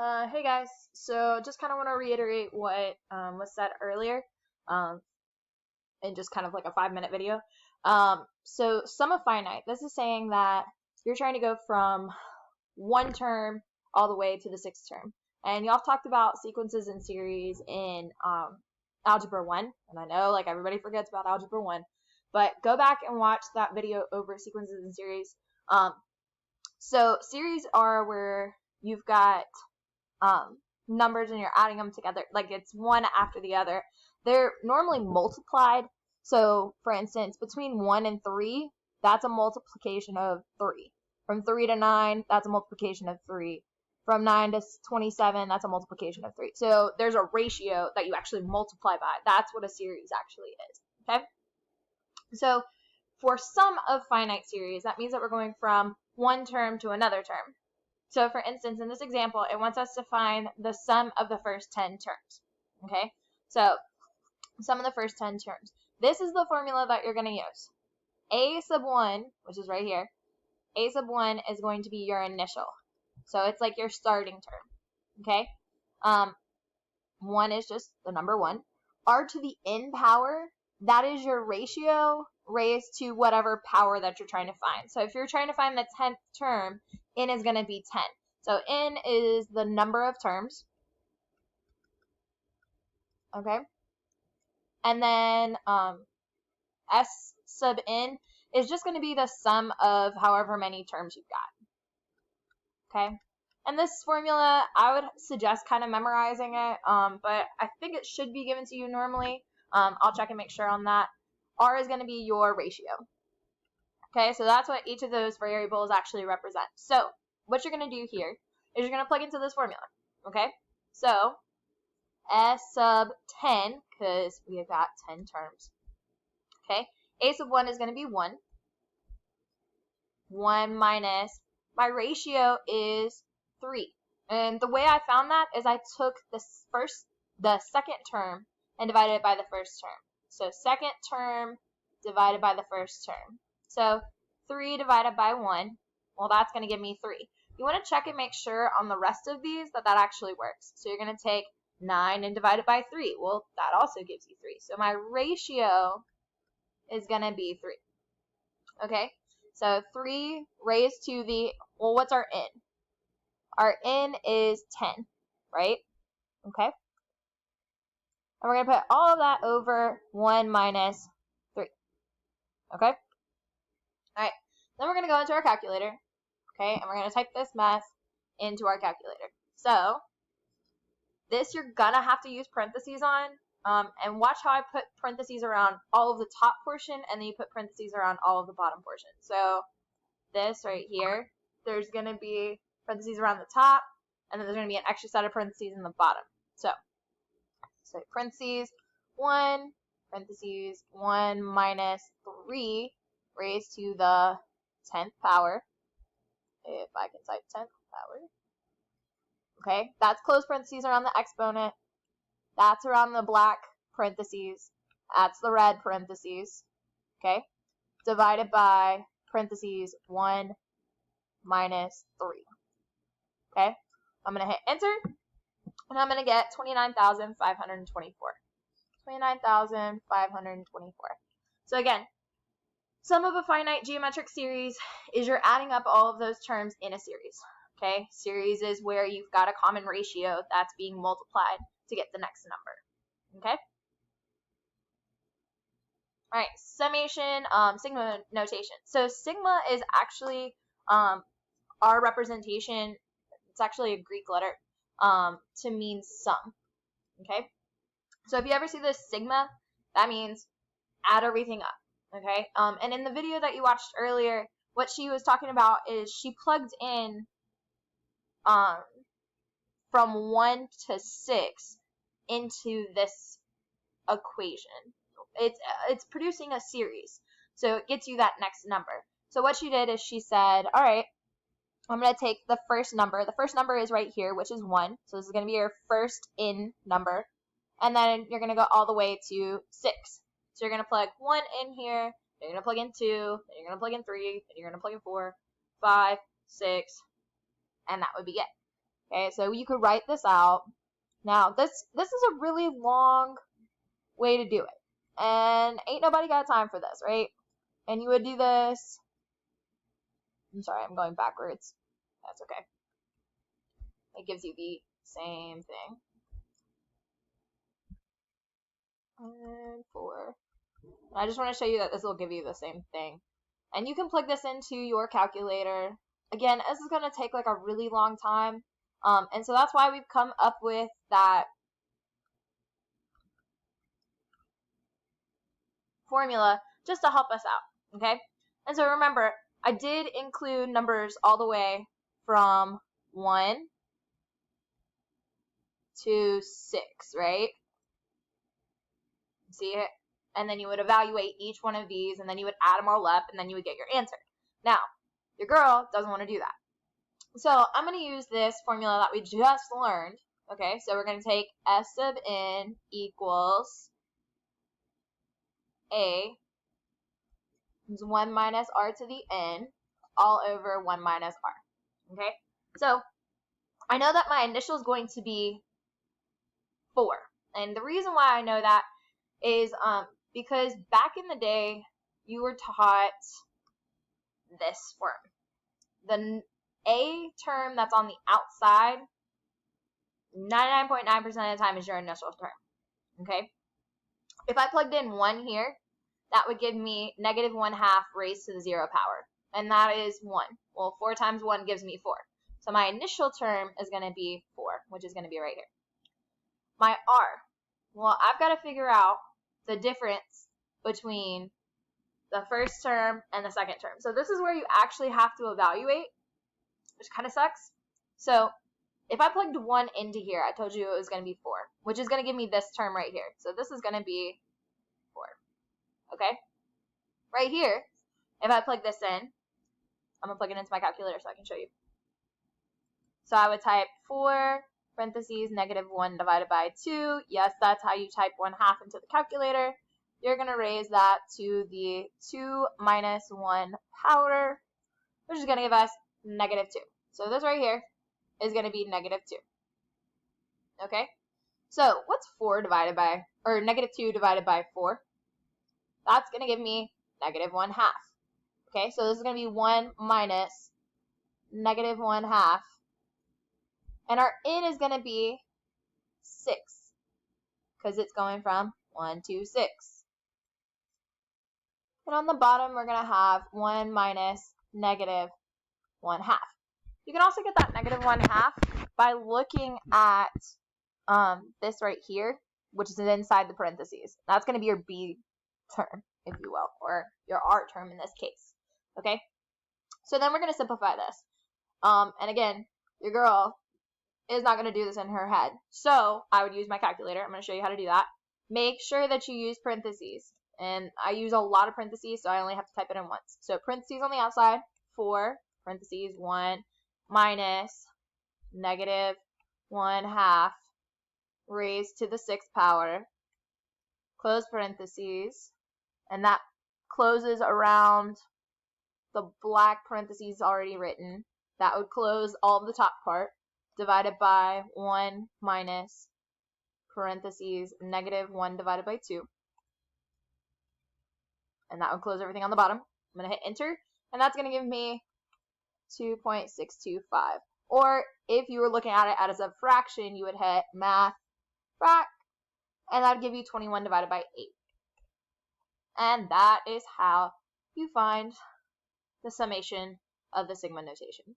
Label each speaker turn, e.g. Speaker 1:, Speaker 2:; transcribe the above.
Speaker 1: Hey guys, so just kind of want to reiterate what was said earlier um, in just kind of like a 5-minute video. So sum of finite, this is saying that you're trying to go from one term all the way to the sixth term. And y'all talked about sequences and series in Algebra 1, and I know like everybody forgets about Algebra 1, but go back and watch that video over sequences and series. So series are where you've got numbers and you're adding them together, like it's one after the other. They're normally multiplied. So for instance, between 1 and 3, that's a multiplication of 3. From 3 to 9, that's a multiplication of 3. From 9 to 27, that's a multiplication of 3. So there's a ratio that you actually multiply by. That's what a series actually is. Okay? So for sum of finite series, that means that we're going from one term to another term. So for instance, in this example, it wants us to find the sum of the first 10 terms. Okay? So sum of the first 10 terms. This is the formula that you're going to use. A sub 1, which is right here, A sub 1 is going to be your initial. So it's like your starting term. Okay? 1 is just the number 1. R to the n power, that is your ratio raised to whatever power that you're trying to find. So if you're trying to find the 10th term, n is going to be 10. So n is the number of terms. Okay? And then s sub n is just going to be the sum of however many terms you've got. Okay? And this formula, I would suggest kind of memorizing it, but I think it should be given to you normally. I'll check and make sure on that. R is going to be your ratio. Okay, so that's what each of those variables actually represent. So what you're going to do here is you're going to plug into this formula. Okay, so S sub 10, because we have got 10 terms. Okay, A sub 1 is going to be 1. 1 minus, my ratio is 3. And the way I found that is I took the second term and divided it by the first term. So second term divided by the first term. So 3 divided by 1, well, that's going to give me 3. You want to check and make sure on the rest of these that actually works. So you're going to take 9 and divide it by 3. Well, that also gives you 3. So my ratio is going to be 3. Okay? So 3 raised to the, well, what's our n? Our n is 10, right? Okay? And we're going to put all of that over 1 minus 3. Okay? All right. Then we're going to go into our calculator. Okay? And we're going to type this math into our calculator. So this you're going to have to use parentheses on. And watch how I put parentheses around all of the top portion, and then you put parentheses around all of the bottom portion. So this right here, there's going to be parentheses around the top, and then there's going to be an extra set of parentheses in the bottom. So parentheses 1, parentheses 1 minus 3 raised to the 10th power, if I can type 10th power. Okay, that's close parentheses around the exponent. That's around the black parentheses. That's the red parentheses. Okay, divided by parentheses 1 minus 3. Okay, I'm going to hit enter, and I'm going to get 29,524. 29,524. So again, sum of a finite geometric series is you're adding up all of those terms in a series. Okay, series is where you've got a common ratio that's being multiplied to get the next number. Okay? All right, summation, sigma notation. So sigma is actually our representation. It's actually a Greek letter to mean sum. Okay? So if you ever see this sigma, that means add everything up. Okay? And in the video that you watched earlier, what she was talking about is she plugged in from 1 to 6 into this equation. It's producing a series, so it gets you that next number. So what she did is she said, all right, I'm going to take the first number. The first number is right here, which is 1. So this is going to be your first in number. And then you're going to go all the way to 6. So you're going to plug 1 in here, then you're going to plug in 2, then you're going to plug in 3, then you're going to plug in 4, 5, 6, and that would be it. Okay, so you could write this out. Now, this is a really long way to do it. And ain't nobody got time for this, right? And you would do this. I'm sorry, I'm going backwards. That's okay. It gives you the same thing. And 4. I just want to show you that this will give you the same thing. And you can plug this into your calculator. Again, this is going to take like a really long time. And so that's why we've come up with that formula just to help us out, okay? And so remember, I did include numbers all the way from 1 to 6, right? See it? And then you would evaluate each one of these, and then you would add them all up, and then you would get your answer. Now, your girl doesn't want to do that. So I'm going to use this formula that we just learned, okay? So we're going to take S sub n equals A is 1 minus r to the n all over 1 minus r, okay? So I know that my initial is going to be 4. And the reason why I know that is because back in the day, you were taught this form. The A term that's on the outside, 99.9% of the time is your initial term, okay? If I plugged in 1 here, that would give me negative 1/2 raised to the 0 power, and that is 1. Well, 4 times 1 gives me 4. So my initial term is going to be 4, which is going to be right here. My r, well, I've got to figure out the difference between the first term and the second term. So this is where you actually have to evaluate, which kind of sucks. So if I plugged 1 into here, I told you it was going to be 4, which is going to give me this term right here. So this is going to be 4. Okay? Right here, if I plug this in, I'm going to plug it into my calculator so I can show you. So I would type 4 parentheses negative 1 divided by 2. Yes, that's how you type 1/2 into the calculator. You're going to raise that to the 2 minus 1 power, which is going to give us negative 2. So this right here is going to be negative 2. Okay? So what's 4 divided by, or negative 2 divided by 4? That's going to give me negative 1/2. Okay, so this is going to be 1 minus negative 1/2. And our n is going to be 6, because it's going from 1 to 6. And on the bottom, we're going to have 1 minus negative 1/2. You can also get that negative 1/2 by looking at this right here, which is inside the parentheses. That's going to be your B term, if you will, or your R term in this case. Okay? So then we're going to simplify this. And again, your girl is not going to do this in her head. So I would use my calculator. I'm going to show you how to do that. Make sure that you use parentheses. And I use a lot of parentheses, so I only have to type it in once. So parentheses on the outside, 4, parentheses 1, minus negative 1/2 raised to the 6th power, close parentheses, and that closes around the black parentheses already written. That would close all of the top part, divided by 1 minus parentheses negative 1 divided by 2. And that would close everything on the bottom. I'm going to hit enter, and that's going to give me 2.625. Or if you were looking at it as a fraction, you would hit math frac, and that would give you 21 divided by 8. And that is how you find the summation of the sigma notation.